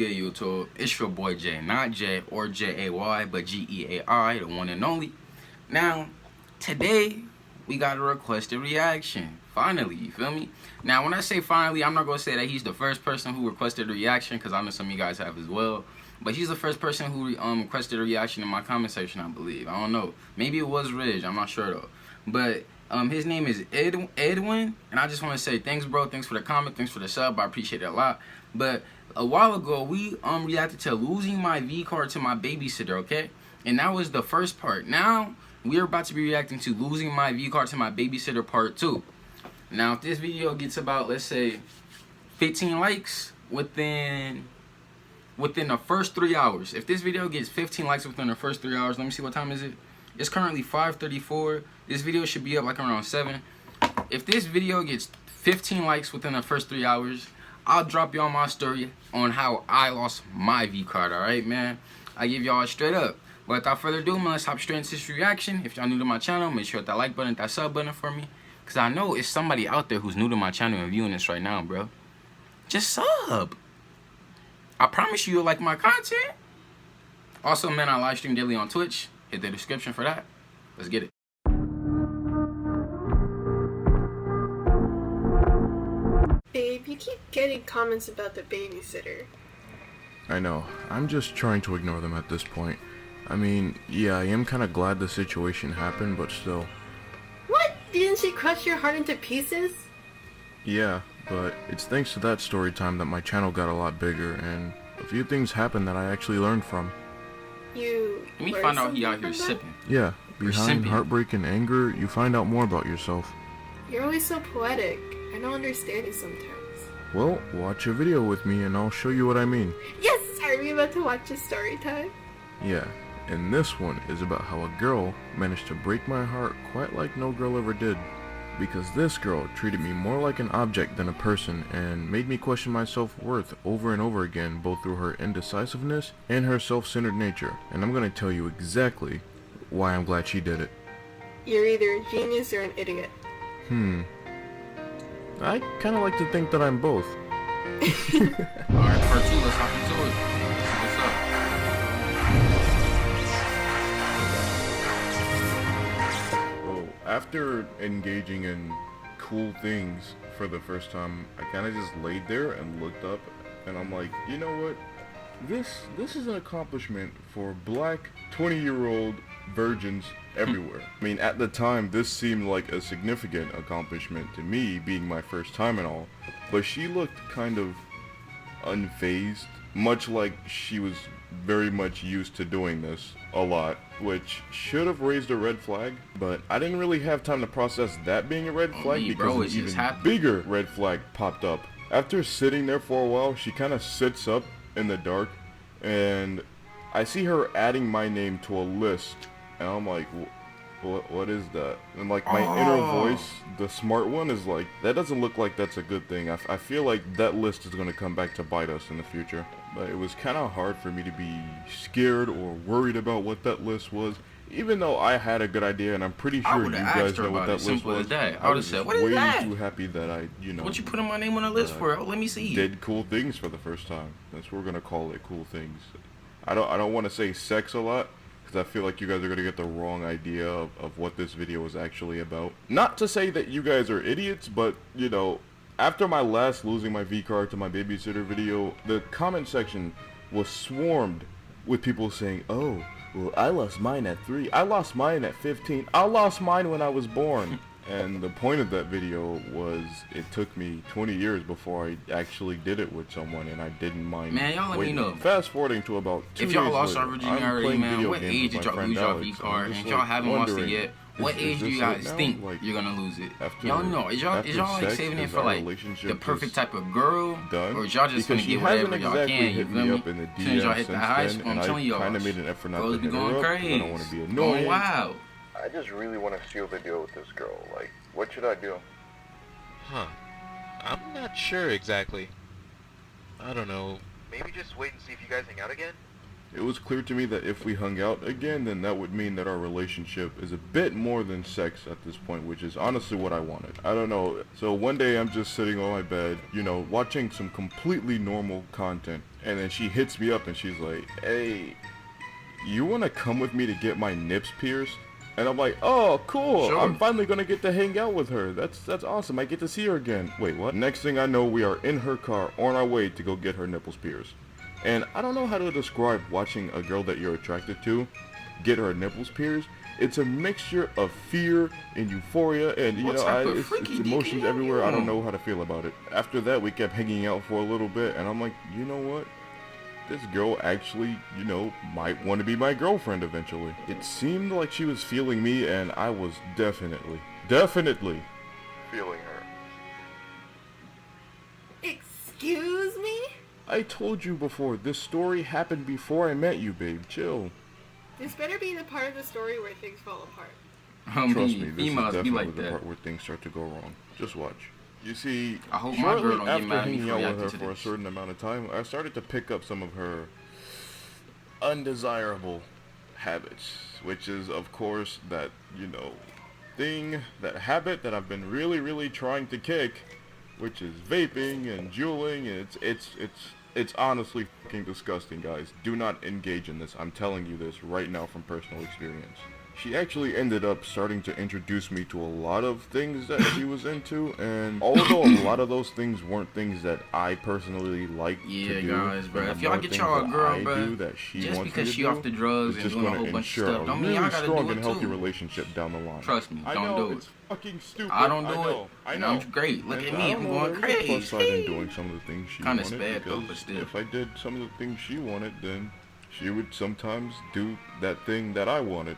Good YouTube, it's your boy Jay, not J or Jay, but Geai, the one and only. Now, today we got a requested reaction. Finally, you feel me? Now, when I say finally, I'm not gonna say that he's the first person who requested a reaction, because I know some of you guys have as well. But he's the first person who requested a reaction in my comment section, I believe. I don't know. Maybe it was Ridge. I'm not sure though. But his name is Edwin, and I just want to say thanks, bro. Thanks for the comment. Thanks for the sub. I appreciate it a lot. But a while ago, we reacted to losing my V card to my babysitter, okay? And that was the first part. Now we're about to be reacting to losing my V card to my babysitter part 2. Now, if this video gets about, let's say, 15 likes within the first 3 hours. If this video gets 15 likes within the first 3 hours, let me see, what time is it? It's currently 5:34. This video should be up like around 7. If this video gets 15 likes within the first 3 hours, I'll drop y'all my story on how I lost my V card, alright, man? I give y'all straight up. But without further ado, man, let's hop straight into this reaction. If y'all new to my channel, make sure to hit that like button, that sub button for me. Because I know it's somebody out there who's new to my channel and viewing this right now, bro. Just sub. I promise you'll like my content. Also, man, I live stream daily on Twitch. Hit the description for that. Let's get it. Babe, you keep getting comments about the babysitter. I know. I'm just trying to ignore them at this point. I mean, yeah, I am kind of glad the situation happened, but still. What? Didn't she crush your heart into pieces? Yeah, but it's thanks to that story time that my channel got a lot bigger, and a few things happened that I actually learned from. Let me find out he out here sipping. Yeah, behind heartbreak and anger, you find out more about yourself. You're always so poetic. I don't understand you sometimes. Well, watch a video with me and I'll show you what I mean. Yes! Are we about to watch a story time? Yeah, and this one is about how a girl managed to break my heart quite like no girl ever did. Because this girl treated me more like an object than a person and made me question my self-worth over and over again, both through her indecisiveness and her self-centered nature. And I'm gonna tell you exactly why I'm glad she did it. You're either a genius or an idiot. I kinda like to think that I'm both. Alright, part 2, let's hop into it. What's up? Well, after engaging in cool things for the first time, I kinda just laid there and looked up, and I'm like, you know what? This is an accomplishment for black 20-year-old virgins everywhere. I mean, at the time, this seemed like a significant accomplishment to me, being my first time and all, but she looked kind of unfazed, much like she was very much used to doing this a lot, which should have raised a red flag, but I didn't really have time to process that being a red flag because an even bigger red flag popped up. After sitting there for a while, she kind of sits up in the dark, and I see her adding my name to a list, and I'm like, what is that? And like my inner voice, the smart one, is like, that doesn't look like that's a good thing. I feel like that list is going to come back to bite us in the future. But it was kind of hard for me to be scared or worried about what that list was, even though I had a good idea, and I'm pretty sure you guys know what that list was. I would have said, what is that? Way too happy that I, you know. What you putting my name on the list for? Oh, let me see. Did cool things for the first time. That's what we're gonna call it, cool things. I don't want to say sex a lot, because I feel like you guys are gonna get the wrong idea of what this video is actually about. Not to say that you guys are idiots, but you know, after my last losing my V card to my babysitter video, the comment section was swarmed with people saying, oh, well, I lost mine at 3. I lost mine at 15. I lost mine when I was born. And the point of that video was it took me 20 years before I actually did it with someone, and I didn't mind. Man, y'all let me know. Fast forwarding to about 2 days if y'all lost later, our virginity, man, what age did y'all lose your V card? And if y'all haven't lost it yet, what age do you guys think you're gonna lose it? Y'all know, is y'all like saving it for like the perfect type of girl, or is y'all just gonna get whatever y'all can? You feel me? As soon as y'all hit the high school, I'm telling y'all, girls be going crazy, going wild. I just really want to seal the deal with this girl. Like, what should I do? Huh. I'm not sure exactly. I don't know. Maybe just wait and see if you guys hang out again? It was clear to me that if we hung out again, then that would mean that our relationship is a bit more than sex at this point, which is honestly what I wanted. I don't know. So one day I'm just sitting on my bed, you know, watching some completely normal content, and then she hits me up and she's like, hey, you want to come with me to get my nips pierced? And I'm like, oh, cool. Sure. I'm finally going to get to hang out with her. That's awesome. I get to see her again. Wait, what? Next thing I know, we are in her car on our way to go get her nipples pierced. And I don't know how to describe watching a girl that you're attracted to get her nipples pierced. It's a mixture of fear and euphoria, and you know, it's emotions everywhere. I don't know how to feel about it. After that, we kept hanging out for a little bit, and I'm like, you know what? This girl actually, you know, might want to be my girlfriend eventually. It seemed like she was feeling me, and I was definitely feeling her. Excuse me? I told you before, this story happened before I met you, babe. Chill. This better be the part of the story where things fall apart. Trust me, this is females be definitely like the that. part where things start to go wrong. Just watch. You see, I hope my girl shortly don't get after mad at me hanging for out with reacting her to for a this. certain amount of time, I started to pick up some of her undesirable habits, which is, of course, that, you know, that habit that I've been really trying to kick, which is vaping and juuling, and it's honestly fucking disgusting, guys. Do not engage in this. I'm telling you this right now from personal experience. She actually ended up starting to introduce me to a lot of things that she was into, and although a lot of those things weren't things that I personally liked to do, guys, bro. and If the y'all more get things y'all a that girl, I bro, do that she just wants because me to she do, off the drugs it's and just doing a going whole to bunch of ensure stuff, a don't mean y'all really gotta strong do it and healthy too. relationship down the line. Trust me, I don't know, do it. it's fucking stupid. I don't do it. I And know. I'm great. Look And at I me, don't I'm know, going there's a plus side in crazy. doing some of the things she Kinda wanted, sped though, because but still. if I did some of the things she wanted, then she would sometimes do that thing that I wanted.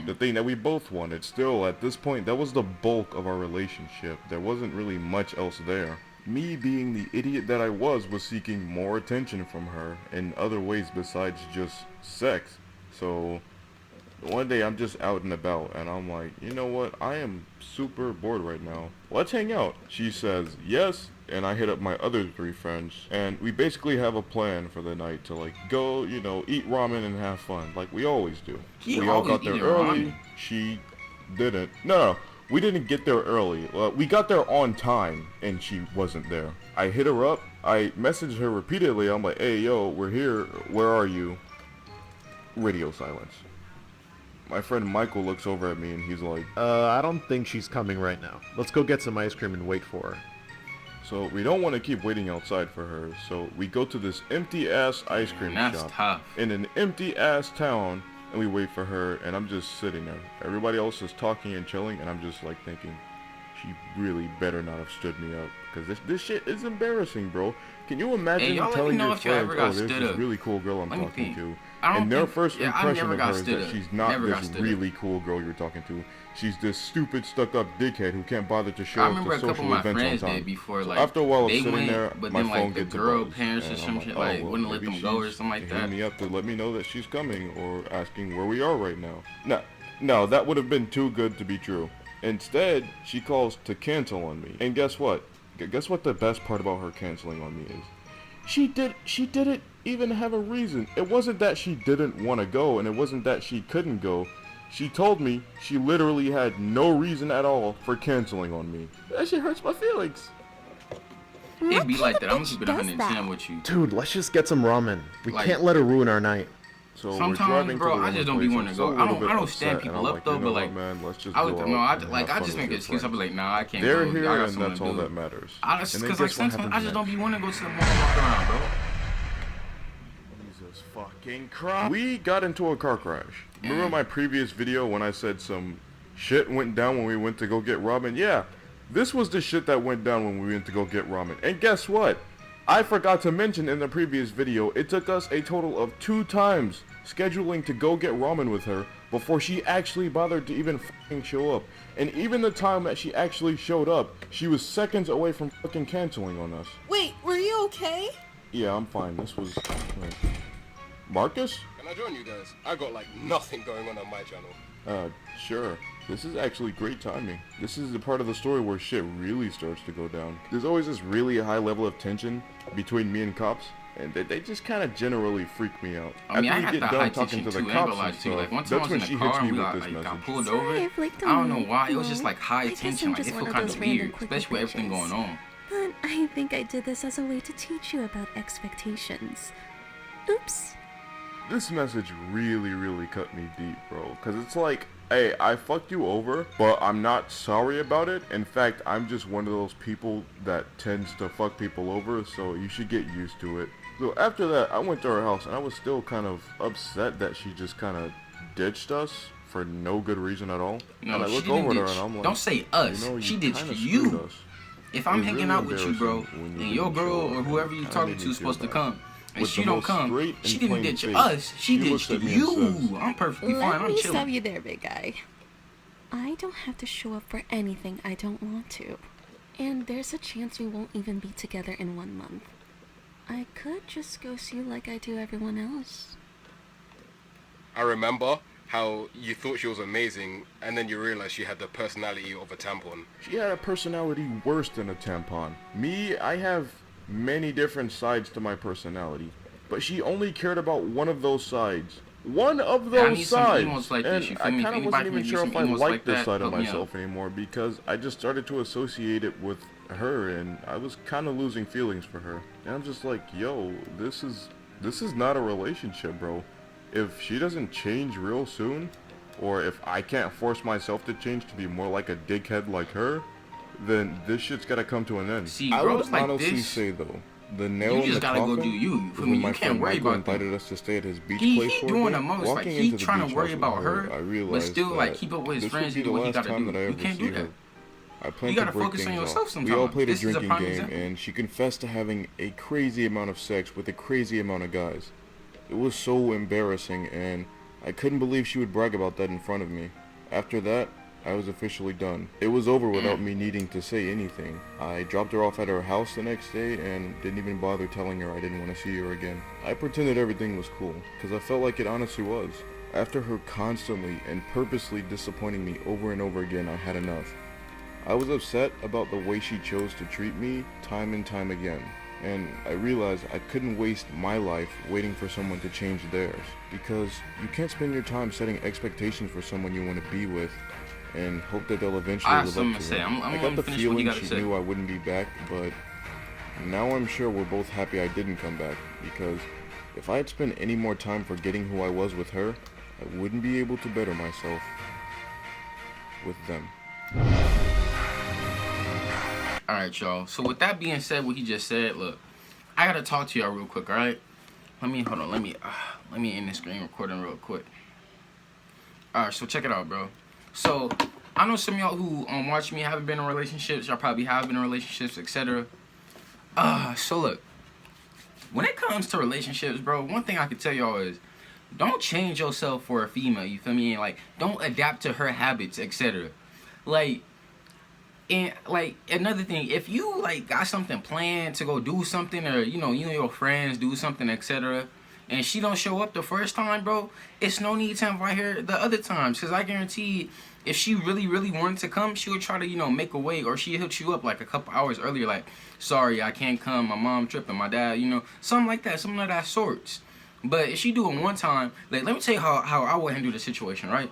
The thing that we both wanted. Still, at this point, that was the bulk of our relationship. There wasn't really much else there. Me being the idiot that I was seeking more attention from her in other ways besides just sex. So one day I'm just out and about and I'm like, you know what, I am super bored right now. Let's hang out. She says yes, and I hit up my other 3 friends, and we basically have a plan for the night to like go, you know, eat ramen and have fun like we always do. We all got there early. Ramen. She didn't. No, we didn't get there early. We got there on time, and she wasn't there. I hit her up. I messaged her repeatedly. I'm like, hey, yo, we're here. Where are you? Radio silence. My friend Michael looks over at me, and he's like, I don't think she's coming right now. Let's go get some ice cream and wait for her. So we don't want to keep waiting outside for her. So we go to this empty-ass ice cream That's shop tough. in an empty-ass town, and we wait for her, and I'm just sitting there. Everybody else is talking and chilling, and I'm just like thinking, she really better not have stood me up, because this shit is embarrassing, bro. Can you imagine y'all let me telling know your if y'all friends, ever got oh, there's stood this up. really cool girl I'm Let me talking think. to, I don't and their think- first yeah, I impression never of got her is stood that up. she's not Never got this stood up. really cool girl you're talking to. She's this stupid, stuck-up dickhead who can't bother to show I up remember to a couple of social my events on friends time. did before, So like, after a while of they sitting went, there, but my then, phone like, the gets a girl buzz, parents or and some I'm shit, oh, like, well, wouldn't let maybe them go or she's something like hitting that. me up to let me know that she's coming, or asking where we are right now. No, that would have been too good to be true. Instead, she calls to cancel on me. And guess what? Guess what the best part about her canceling on me is? She didn't even have a reason. It wasn't that she didn't want to go, and it wasn't that she couldn't go. She told me she literally had no reason at all for canceling on me. That shit hurts my feelings. It'd be like that. I'm gonna keep it does 110 that? with you. Dude, let's just get some ramen. We Like- can't let her ruin our night. So we're Sometimes, driving bro, to the I just woman's don't be place. wanting I'm to still go. a I little don't bit stand upset, people and I'm up like, though, you know but what, like, man, let's just I go would, out no, I and like, have I fun just with make an your excuse. I'll friends. be like, nah, I can't They're go. here, I got and something that's to all do. that matters. I just, And then cause like guess what sometimes I happens just don't be next? wanting to go to the mall and walk around, bro. Jesus fucking Christ. We got into a car crash. Remember my previous video when I said some shit went down when we went to go get ramen? Yeah, this was the shit that went down when we went to go get ramen. And guess what? I forgot to mention in the previous video, it took us a total of 2 times scheduling to go get ramen with her before she actually bothered to even fucking show up. And even the time that she actually showed up, she was seconds away from fucking canceling on us. Wait, were you okay? Yeah, I'm fine. This was... Marcus? Can I join you guys? I got like nothing going on my channel. Sure. This is actually great timing. This is the part of the story where shit really starts to go down. There's always this really high level of tension between me and cops. and they just kind of generally freak me out. I mean, I After had we that get high done talking tension to too. the I ain't gonna cops lie and to you. Like stuff, one time I that's was when in she the hits car me and we with got this like got message. pulled Sorry, over. I flicked I don't know on why. It was you. just like high I guess I'm tension. Like just it one felt of kind those of random weird, clicky especially with everything bitches. going on. But I think I did this as a way to teach you about expectations. Oops. This message really cut me deep, bro. Cause it's like, hey, I fucked you over, but I'm not sorry about it. In fact, I'm just one of those people that tends to fuck people over, so you should get used to it. So after that, I went to her house, and I was still kind of upset that she just kind of ditched us for no good reason at all. No, and I she look didn't over at her ditch. and I'm like, Don't say us. you know, She you ditched kinda you. screwed us. If I'm It was hanging really out with you, bro, embarrassing when you and your didn't girl show or up, whoever and you it kinda talking made to me is supposed to feel come, and With she the don't most come, straight she and didn't plain ditch face, us. She looks ditched at me and says, you. I'm perfectly fine. Let I'm me chilling. stop you there, big guy. I don't have to show up for anything I don't want to. And there's a chance we won't even be together in 1 month. I could just ghost you like I do everyone else. I remember how you thought she was amazing, and then you realized she had the personality of a tampon. She had a personality worse than a tampon. Me, I have many different sides to my personality, but she only cared about one of those sides. One of Yeah, I those need some sides. emos like And this, you feel I me? If kind of anybody wasn't can even do sure some if I emos liked like this that, side of help me out. myself anymore because I just started to associate it with her, and I was kind of losing feelings for her. And I'm just like, yo, this is not a relationship, bro. If she doesn't change real soon, or if I can't force myself to change to be more like a dickhead like her, then this shit's gotta come to an end. See, I bros would like honestly this, say though, the nail you in just the gotta go coffin do you. was For me, when you my can't friend worry Michael about them. invited us to stay at his beach He place for a doing day. the most. Like Walking he into the trying beach to worry house with about her, her, I but realized still like that keep up with his this would friends be and do the what he last gotta time do. that I You ever can't see do that. her. I You plan gotta to break focus on things yourself off. sometimes. We all played a This is a drinking prime game, example. and she confessed to having a crazy amount of sex with a crazy amount of guys. It was so embarrassing, and I couldn't believe she would brag about that in front of me. After that, I was officially done. It was over without me needing to say anything. I dropped her off at her house the next day and didn't even bother telling her I didn't want to see her again. I pretended everything was cool, because I felt like it honestly was. After her constantly and purposely disappointing me over and over again, I had enough. I was upset about the way she chose to treat me time and time again. And I realized I couldn't waste my life waiting for someone to change theirs. Because you can't spend your time setting expectations for someone you want to be with and hope that they'll eventually I have live something up to to say. it. I'm I got gonna the finish what you feeling gotta she say. knew I wouldn't be back, but now I'm sure we're both happy I didn't come back, because if I had spent any more time forgetting who I was with her, I wouldn't be able to better myself with them. Alright, y'all. So with that being said, what he just said, look, I gotta talk to y'all real quick, alright? Let me end the screen recording real quick. Alright, so check it out, bro. So, I know some of y'all who watch me haven't been in relationships. Y'all probably have been in relationships, etc. So look, when it comes to relationships, bro, one thing I can tell y'all is, don't change yourself for a female, you feel me? And, like, don't adapt to her habits, etc. Like, and, like, another thing, if you, like, got something planned to go do something, or, you and your friends do something, etc., and she don't show up the first time, bro, it's no need to invite her the other times, because I guarantee if she really wanted to come, she would try to, make a way, or she hit you up, like, a couple hours earlier, like, sorry, I can't come, my mom tripping, my dad, something like that, something of that sorts. But if she do it one time, like, let me tell you how I would handle the situation, right?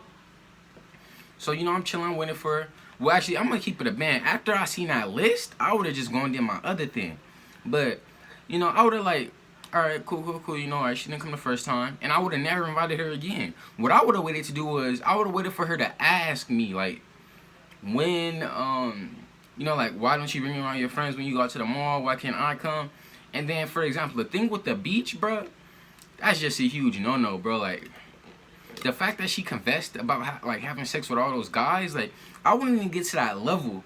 So, I'm chilling, waiting for her. Well, actually, I'm going to keep it a band. After I seen that list, I would have just gone and did my other thing. But, I would have, like, alright, cool, alright, she didn't come the first time. And I would have never invited her again. What I would have waited to do was, I would have waited for her to ask me, like, when, like, why don't you bring around your friends when you go out to the mall? Why can't I come? And then, for example, the thing with the beach, bro, that's just a huge no-no, bro. Like, the fact that she confessed about having sex with all those guys, like, I wouldn't even get to that level.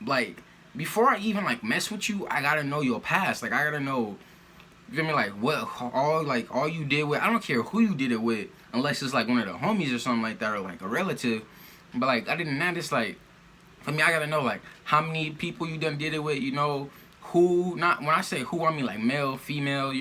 Like, before I even mess with you, I gotta know your past. Like, I gotta know, you feel me? Like, what all you did with. I don't care who you did it with, unless it's like one of the homies or something like that, or like a relative. But like, other than that, it's like, for me, I gotta know like how many people you done did it with. Who. Not when I say who, I mean like male, female.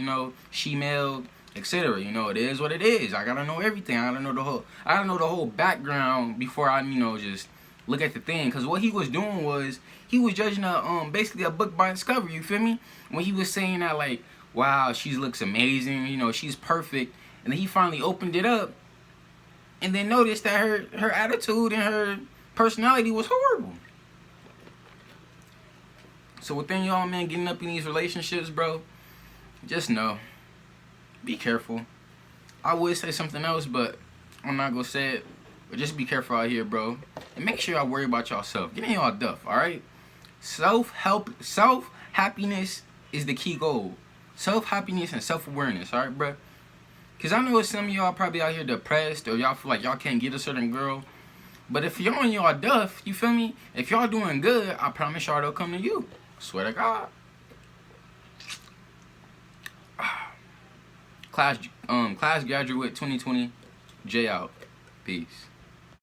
She male, etc. It is what it is. I gotta know everything. I gotta know the whole background before I just look at the thing. Cause what he was doing was he was judging basically a book by its cover. You feel me? When he was saying that like wow, she looks amazing, you know, she's perfect. And then he finally opened it up and then noticed that her attitude and her personality was horrible. So within y'all, man, getting up in these relationships, bro, just know, be careful. I would say something else, but I'm not gonna say it. But just be careful out here, bro. And make sure y'all worry about yourself. Get in y'all duff, alright? Self-happiness is the key goal. Self-happiness and self-awareness, alright, bro? Because I know some of y'all probably out here depressed or y'all feel like y'all can't get a certain girl. But if y'all in y'all duff, you feel me? If y'all doing good, I promise y'all they'll come to you. Swear to God. Class graduate 2020, J out. Peace.